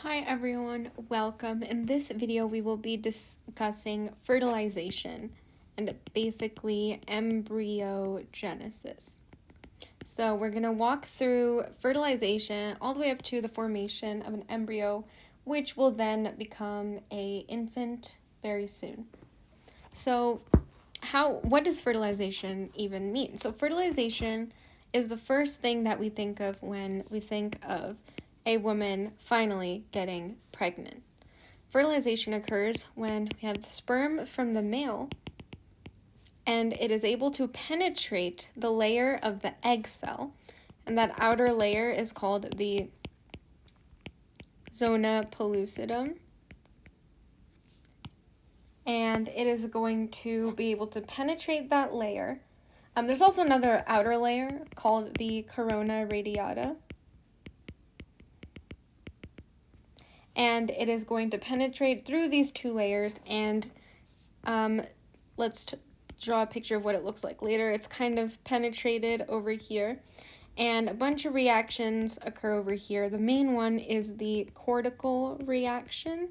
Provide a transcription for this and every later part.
Hi everyone, welcome. In this video we will be discussing fertilization and basically embryogenesis. So we're going to walk through fertilization all the way up to the formation of an embryo, which will then become an infant very soon. So what does fertilization even mean? So fertilization is the first thing that we think of when we think of a woman finally getting pregnant. Fertilization occurs when we have the sperm from the male and it is able to penetrate the layer of the egg cell, and that outer layer is called the zona pellucidum, and it is going to be able to penetrate that layer. There's also another outer layer called the corona radiata, and it is going to penetrate through these two layers, and let's draw a picture of what it looks like later. It's kind of penetrated over here, and a bunch of reactions occur over here. The main one is the cortical reaction,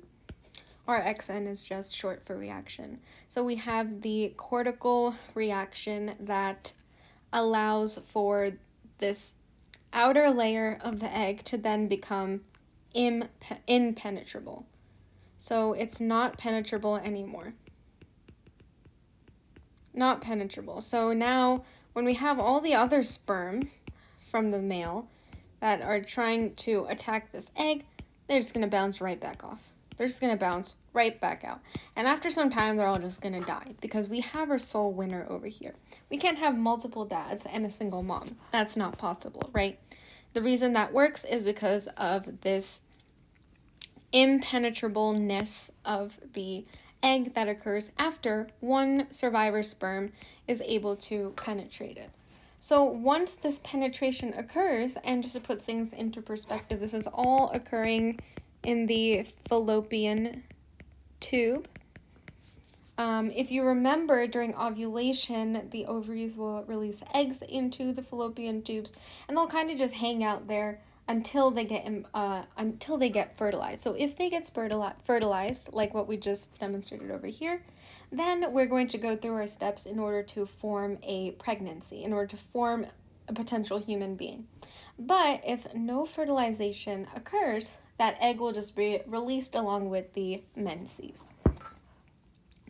or XN is just short for reaction. So we have the cortical reaction that allows for this outer layer of the egg to then become impenetrable. So it's not penetrable anymore. Not penetrable. So now when we have all the other sperm from the male that are trying to attack this egg, they're just going to bounce right back off. They're just going to bounce right back out. And after some time, they're all just going to die because we have our sole winner over here. We can't have multiple dads and a single mom. That's not possible, right? The reason that works is because of this impenetrableness of the egg that occurs after one survivor sperm is able to penetrate it. So once this penetration occurs, and just to put things into perspective, this is all occurring in the fallopian tube. If you remember, during ovulation, the ovaries will release eggs into the fallopian tubes, and they'll kind of just hang out there until they get fertilized. So if they get fertilized, like what we just demonstrated over here, then we're going to go through our steps in order to form a pregnancy, in order to form a potential human being. But if no fertilization occurs, that egg will just be released along with the menses.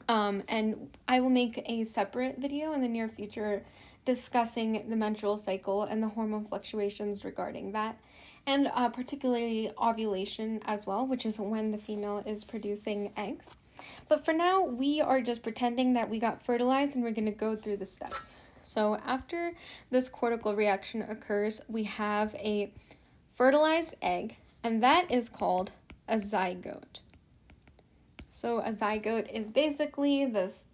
And I will make a separate video in the near future discussing the menstrual cycle and the hormone fluctuations regarding that, and particularly ovulation as well, which is when the female is producing eggs. But for now, we are just pretending that we got fertilized, and we're going to go through the steps. So after this cortical reaction occurs, we have a fertilized egg, and that is called a zygote. So a zygote is basically this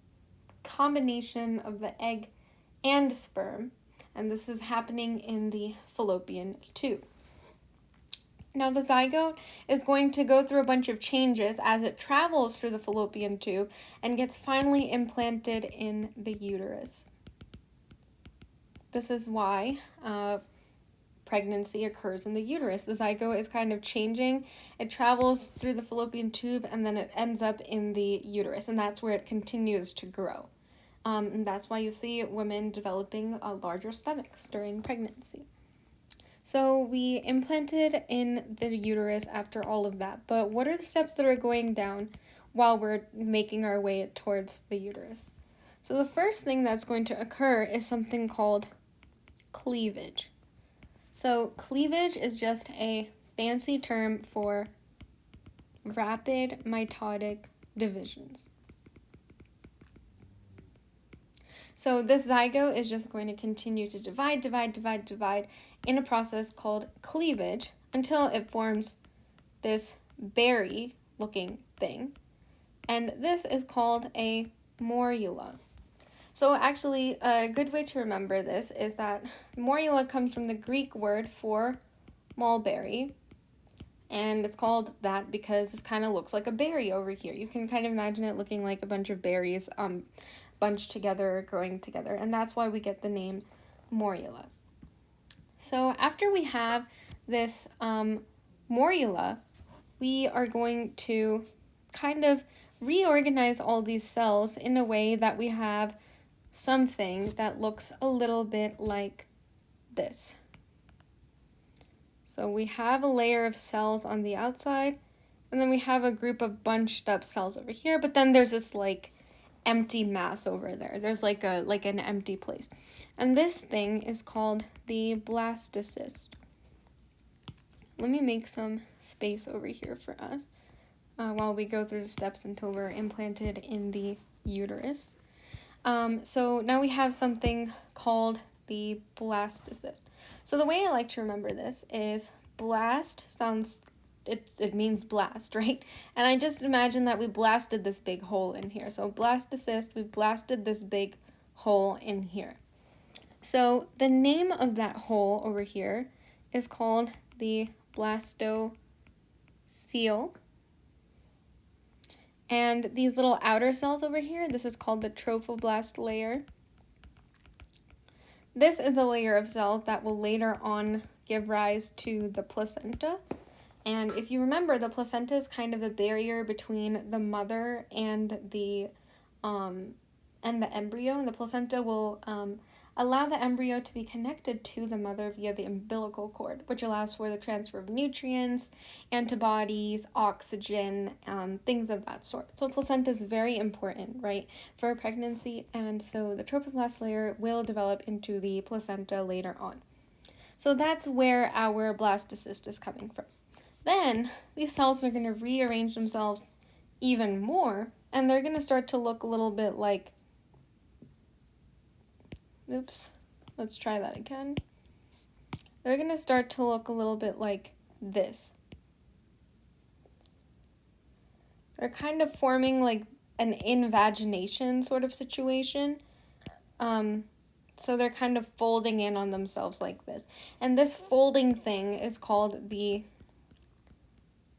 combination of the egg and sperm, and this is happening in the fallopian tube. Now the zygote is going to go through a bunch of changes as it travels through the fallopian tube and gets finally implanted in the uterus. This is why pregnancy occurs in the uterus. The zygote is kind of changing. It travels through the fallopian tube and then it ends up in the uterus, and that's where it continues to grow. And that's why you see women developing larger stomachs during pregnancy. So we implanted in the uterus after all of that, but what are the steps that are going down while we're making our way towards the uterus? So the first thing that's going to occur is something called cleavage. So cleavage is just a fancy term for rapid mitotic divisions. So this zygote is just going to continue to divide in a process called cleavage until it forms this berry-looking thing. And this is called a morula. So actually, a good way to remember this is that morula comes from the Greek word for mulberry, and it's called that because it kind of looks like a berry over here. You can kind of imagine it looking like a bunch of berries bunched together, growing together, and that's why we get the name morula. So after we have this morula, we are going to kind of reorganize all these cells in a way that we have something that looks a little bit like this. So we have a layer of cells on the outside, and then we have a group of bunched up cells over here, but then there's this like empty mass over there. There's like an empty place. And this thing is called the blastocyst. Let me make some space over here for us while we go through the steps until we're implanted in the uterus. So now we have something called the blastocyst. So the way I like to remember this is blast sounds, it means blast, right? And I just imagine that we blasted this big hole in here. So blastocyst, we blasted this big hole in here. So the name of that hole over here is called the blastocoel. And these little outer cells over here, this is called the trophoblast layer. This is a layer of cells that will later on give rise to the placenta. And if you remember, the placenta is kind of the barrier between the mother and the embryo, and the placenta will allow the embryo to be connected to the mother via the umbilical cord, which allows for the transfer of nutrients, antibodies, oxygen, things of that sort. So placenta is very important, right, for a pregnancy, and so the trophoblast layer will develop into the placenta later on. So that's where our blastocyst is coming from. Then these cells are going to rearrange themselves even more, and they're going to start to look a little bit like, oops, let's try that again. They're going to start to look a little bit like this. They're kind of forming like an invagination sort of situation. So they're kind of folding in on themselves like this. And this folding thing is called the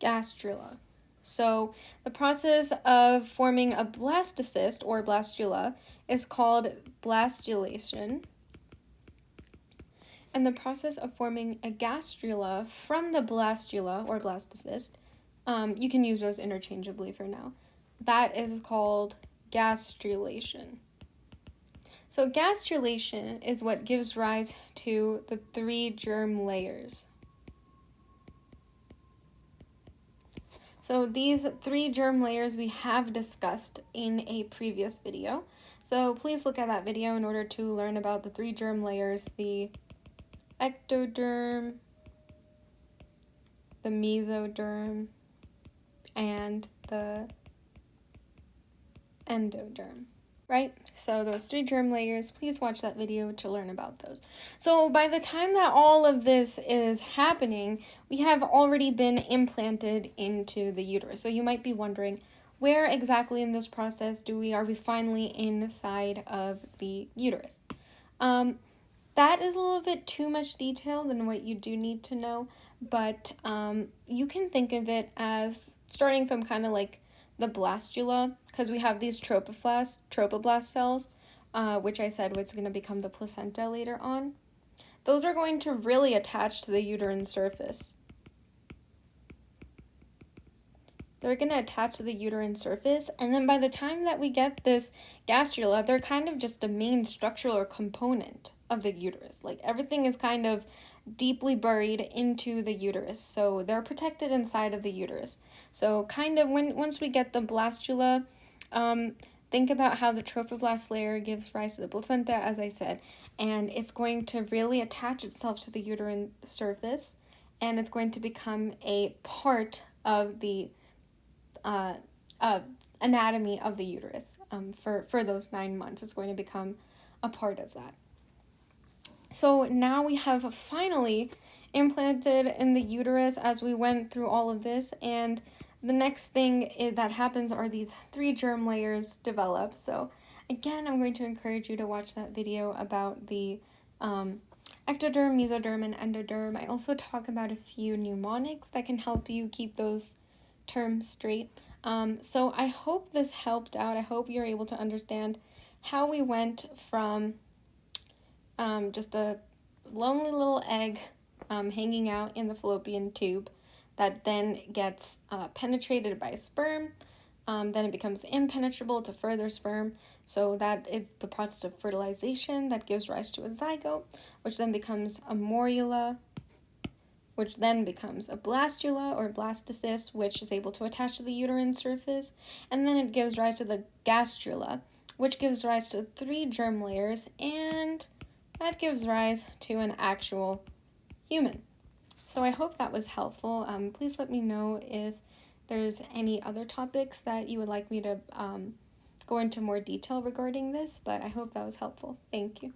gastrula. So the process of forming a blastocyst or blastula is called blastulation. And the process of forming a gastrula from the blastula or blastocyst, you can use those interchangeably for now. That is called gastrulation. So gastrulation is what gives rise to the 3 germ layers. So these 3 germ layers we have discussed in a previous video. So please look at that video in order to learn about the 3 germ layers, the ectoderm, the mesoderm, and the endoderm. Right? So those 3 germ layers, please watch that video to learn about those. So by the time that all of this is happening, we have already been implanted into the uterus. So you might be wondering, where exactly in this process are we finally inside of the uterus? That is a little bit too much detail than what you do need to know, but you can think of it as starting from kind of like the blastula, because we have these trophoblast cells, which I said was going to become the placenta later on. Those are going to really attach to the uterine surface. They're going to attach to the uterine surface, and then by the time that we get this gastrula, they're kind of just a main structural component of the uterus. Like everything is kind of deeply buried into the uterus, so they're protected inside of the uterus. So kind of once we get the blastula, think about how the trophoblast layer gives rise to the placenta, as I said, and it's going to really attach itself to the uterine surface, and it's going to become a part of the anatomy of the uterus. For those 9 months, it's going to become a part of that. So now we have finally implanted in the uterus as we went through all of this, and the next thing that happens are these 3 germ layers develop. So again, I'm going to encourage you to watch that video about the ectoderm, mesoderm, and endoderm. I also talk about a few mnemonics that can help you keep those terms straight. So I hope this helped out. I hope you're able to understand how we went from just a lonely little egg hanging out in the fallopian tube that then gets penetrated by sperm. Then it becomes impenetrable to further sperm. So that is the process of fertilization that gives rise to a zygote, which then becomes a morula, which then becomes a blastula or blastocyst, which is able to attach to the uterine surface. And then it gives rise to the gastrula, which gives rise to 3 germ layers, and that gives rise to an actual human. So I hope that was helpful. Please let me know if there's any other topics that you would like me to go into more detail regarding this, but I hope that was helpful. Thank you.